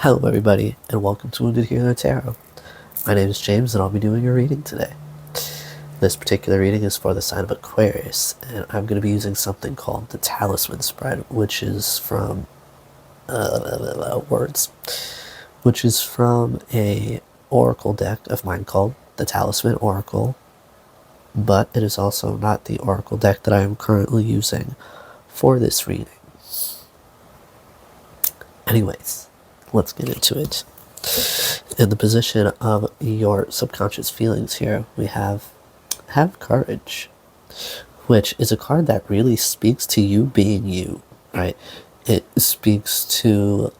Hello everybody, and welcome to Wounded Healer Tarot. My name is James, and I'll be doing a reading today. This particular reading is for the sign of Aquarius, and I'm going to be using something called the Talisman Spread, which is from which is from a oracle deck of mine called the Talisman Oracle, but it is also not the oracle deck that I am currently using for this reading. Anyways, let's get into it. In the position of your subconscious feelings here, we have courage, which is a card that really speaks to you being you, right? It speaks to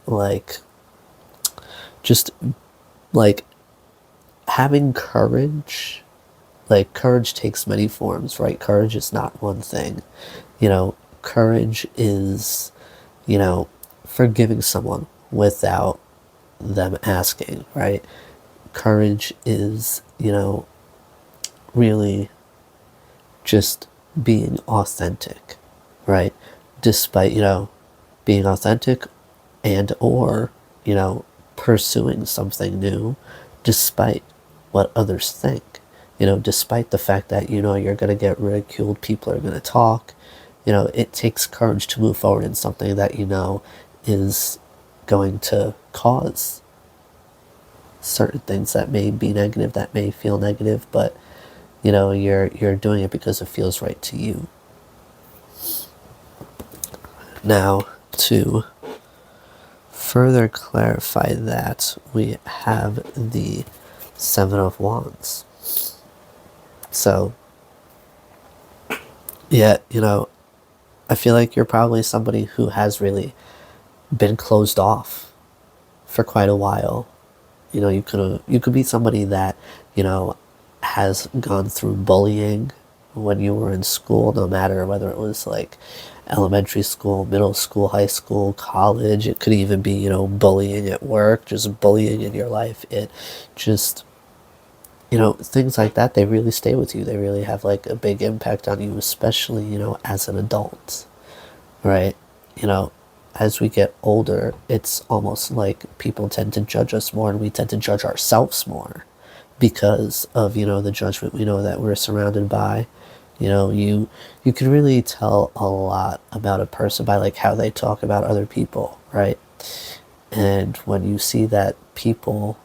just having courage. Like, courage takes many forms, right? Courage is not one thing. Courage is, forgiving someone without them asking, right? Courage is, really just being authentic, right? Despite, being authentic and or, pursuing something new despite what others think, despite the fact that, you're going to get ridiculed, people are going to talk, it takes courage to move forward in something that, is going to cause certain things that may be negative, that may feel negative, but you're doing it because it feels right to you. Now, to further clarify that, we have the Seven of Wands. So, yeah, I feel like you're probably somebody who has really been closed off for quite a while. You could be somebody that, has gone through bullying when you were in school, no matter whether it was like elementary school, middle school, high school, college. It could even be, bullying at work, just bullying in your life. It just, things like that, they really stay with you. They really have like a big impact on you, especially, as an adult, right? As we get older, it's almost like people tend to judge us more, and we tend to judge ourselves more because of, the judgment we know that we're surrounded by. You can really tell a lot about a person by like how they talk about other people, right? And when you see that people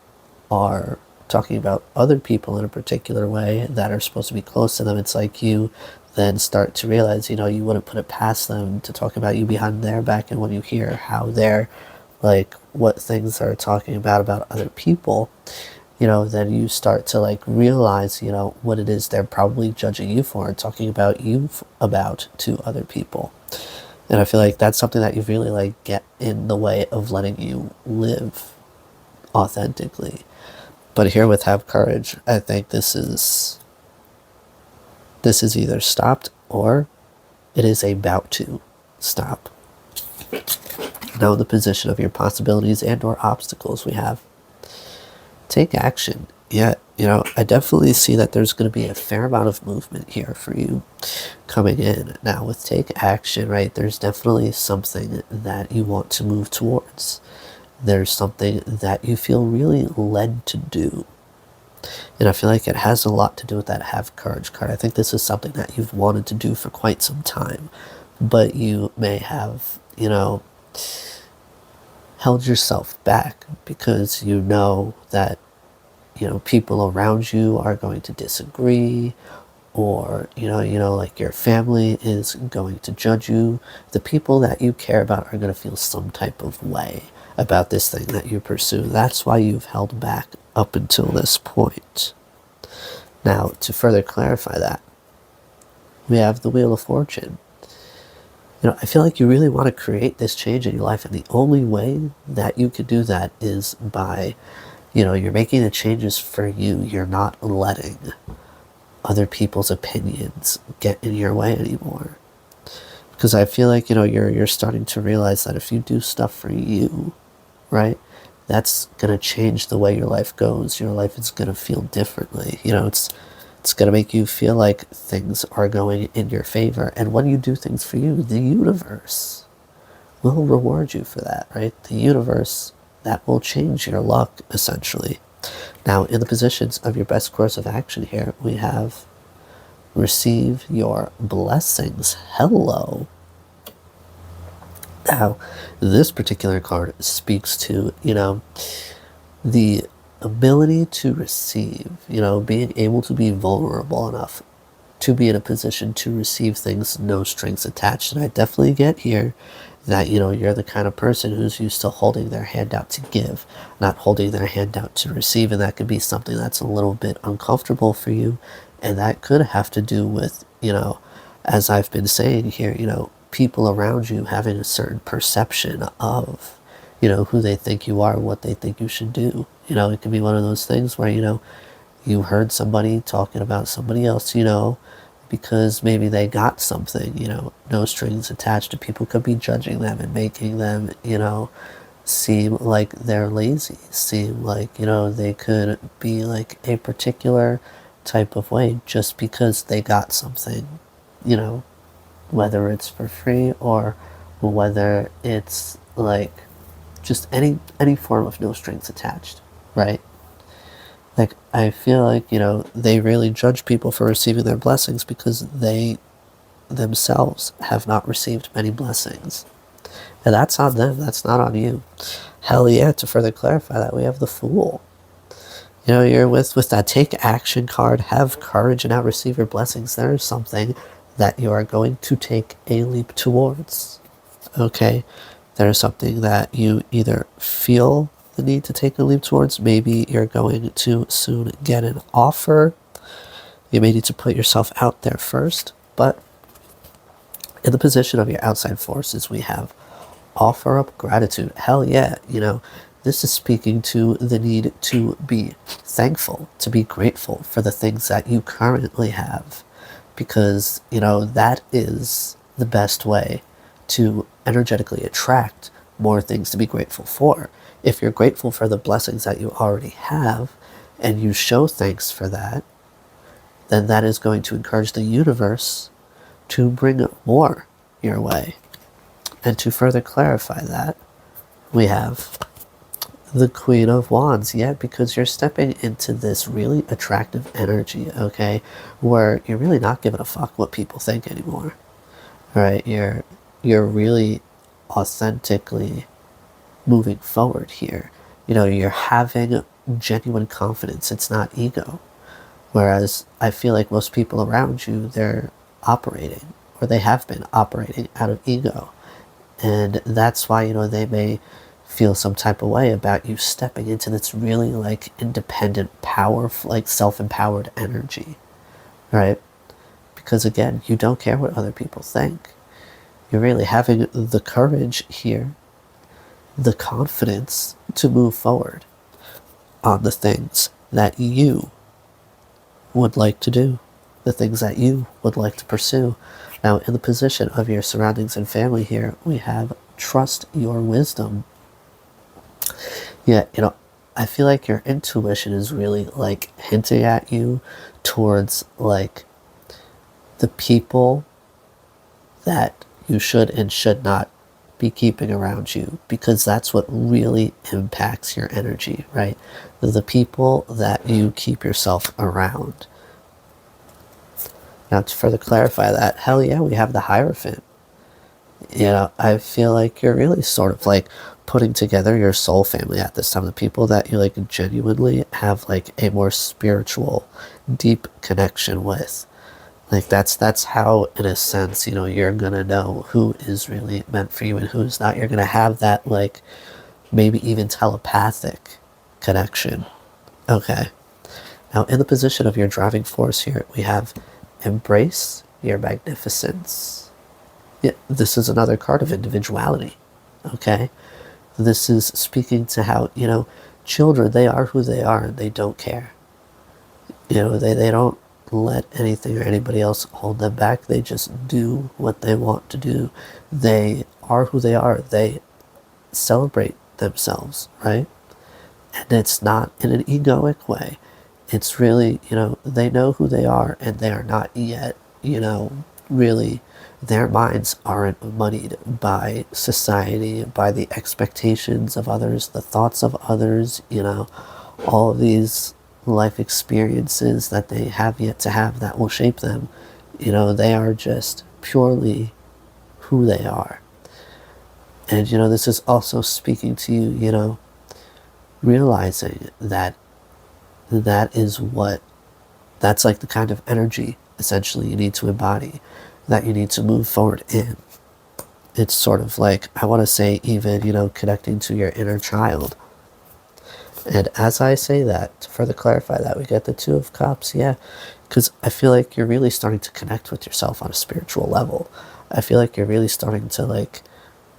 are talking about other people in a particular way that are supposed to be close to them, it's like you then start to realize, you wouldn't put it past them to talk about you behind their back. And when you hear how they're like, what things they're talking about other people, then you start to like realize, what it is they're probably judging you for and talking about you about to other people. And I feel like that's something that you really like get in the way of letting you live authentically. But here with Have Courage, I think this is either stopped or it is about to stop. Now, in the position of your possibilities and or obstacles, we have take action. Yeah, I definitely see that there's going to be a fair amount of movement here for you coming in. Now, with take action, right, there's definitely something that you want to move towards. There's something that you feel really led to do. And I feel like it has a lot to do with that Have Courage card. I think this is something that you've wanted to do for quite some time, but you may have, held yourself back because you know that, people around you are going to disagree, or, like your family is going to judge you. The people that you care about are going to feel some type of way about this thing that you pursue. That's why you've held back up until this point. Now, to further clarify that, we have the Wheel of Fortune. I feel like you really want to create this change in your life, and the only way that you can do that is by, you're making the changes for you. You're not letting other people's opinions get in your way anymore. Because I feel like, you're starting to realize that if you do stuff for you, right, that's going to change the way your life goes. Your life is going to feel differently. It's going to make you feel like things are going in your favor. And when you do things for you, the universe will reward you for that, right? The universe that will change your luck, essentially. Now, in the positions of your best course of action here, we have receive your blessings. Hello. Now, this particular card speaks to, the ability to receive, being able to be vulnerable enough to be in a position to receive things, no strings attached. And I definitely get here that, you're the kind of person who's used to holding their hand out to give, not holding their hand out to receive. And that could be something that's a little bit uncomfortable for you. And that could have to do with, as I've been saying here, people around you having a certain perception of, who they think you are, what they think you should do. It could be one of those things where, you heard somebody talking about somebody else, because maybe they got something, no strings attached, to people could be judging them and making them, seem like they're lazy, seem like, they could be like a particular type of way just because they got something, whether it's for free or whether it's like just any form of no strings attached, right? Like, I feel like, they really judge people for receiving their blessings because they themselves have not received many blessings. And that's on them, that's not on you. Hell yeah, to further clarify that, we have the Fool. You're with that take action card, have courage and now receive your blessings. There is something that you are going to take a leap towards. Okay? There is something that you either feel the need to take a leap towards. Maybe you're going to soon get an offer. You may need to put yourself out there first. But in the position of your outside forces, we have offer up gratitude. Hell yeah, this is speaking to the need to be thankful, to be grateful for the things that you currently have. Because, that is the best way to energetically attract more things to be grateful for. If you're grateful for the blessings that you already have and you show thanks for that, then that is going to encourage the universe to bring more your way. And to further clarify that, we have the Queen of Wands. Yeah, because you're stepping into this really attractive energy, okay, where you're really not giving a fuck what people think anymore. All right, you're really authentically moving forward here. You're having genuine confidence. It's not ego. Whereas I feel like most people around you, they're operating, or they have been operating out of ego. And that's why, they may feel some type of way about you stepping into this really like independent, powerful, like self-empowered energy, right? Because again, you don't care what other people think. You're really having the courage here, the confidence to move forward on the things that you would like to do, the things that you would like to pursue. Now, in the position of your surroundings and family here, we have trust your wisdom. Yeah, I feel like your intuition is really like hinting at you towards like the people that you should and should not be keeping around you, because that's what really impacts your energy, right? The people that you keep yourself around. Now, to further clarify that, hell yeah, we have the Hierophant. I feel like you're really sort of like putting together your soul family at this time, the people that you like genuinely have like a more spiritual, deep connection with. Like that's how, in a sense, you're gonna know who is really meant for you and who's not. You're gonna have that like maybe even telepathic connection. Okay. Now, in the position of your driving force here, we have embrace your magnificence. Yeah, this is another card of individuality. Okay. This is speaking to how, children, they are who they are and they don't care. They don't let anything or anybody else hold them back. They just do what they want to do. They are who they are. They celebrate themselves, right? And it's not in an egoic way. It's really, they know who they are and they are not yet, really, their minds aren't muddied by society, by the expectations of others, the thoughts of others, you know, all of these life experiences that they have yet to have that will shape them. You know, they are just purely who they are. And, you know, this is also speaking to you, you know, realizing that that's like the kind of energy essentially you need to embody, that you need to move forward in. It's sort of like, I want to say, even, you know, connecting to your inner child. And as I say that, to further clarify that, we get the Two of Cups, yeah, because I feel like you're really starting to connect with yourself on a spiritual level. I feel like you're really starting to, like,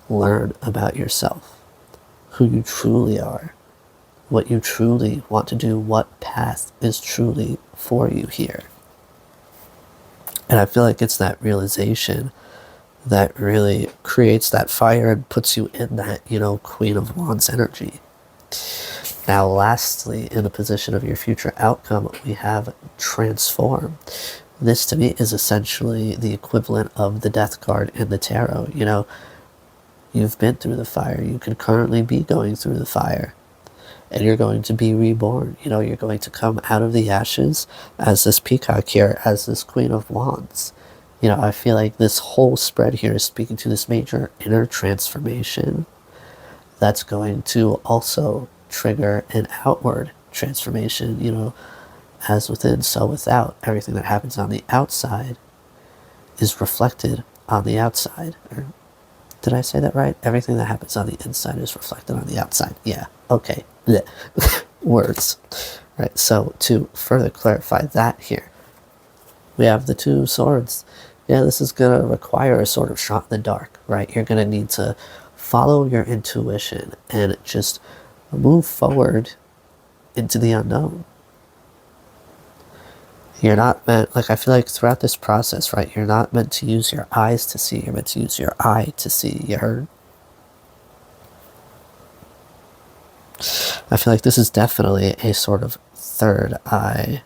learn about yourself, who you truly are, what you truly want to do, what path is truly for you here. And I feel like it's that realization that really creates that fire and puts you in that, you know, Queen of Wands energy. Now, lastly, in the position of your future outcome, we have transform. This to me is essentially the equivalent of the death card in the tarot. You know, you've been through the fire. You could currently be going through the fire. And you're going to be reborn. You know, you're going to come out of the ashes as this peacock here, as this Queen of Wands. You know, I feel like this whole spread here is speaking to this major inner transformation that's going to also trigger an outward transformation, you know, as within, so without. Everything that happens on the outside is reflected on the outside. Or did I say that right? Everything that happens on the inside is reflected on the outside. Yeah, okay. Words. Right, so to further clarify that here, we have the Two of Swords. Yeah, this is going to require a sort of shot in the dark, right? You're going to need to follow your intuition and just move forward into the unknown. You're not meant, like, I feel like throughout this process, right, you're not meant to use your eyes to see, you're meant to use your eye to see. You heard? I feel like this is definitely a sort of third eye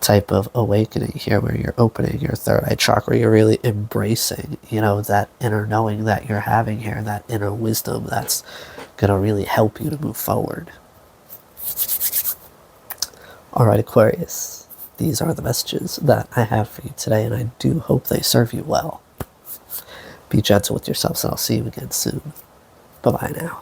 type of awakening here, where you're opening your third eye chakra. You're really embracing, you know, that inner knowing that you're having here, that inner wisdom that's gonna really help you to move forward. All right, Aquarius, these are the messages that I have for you today, and I do hope they serve you well. Be gentle with yourselves, and I'll see you again soon. Bye-bye now.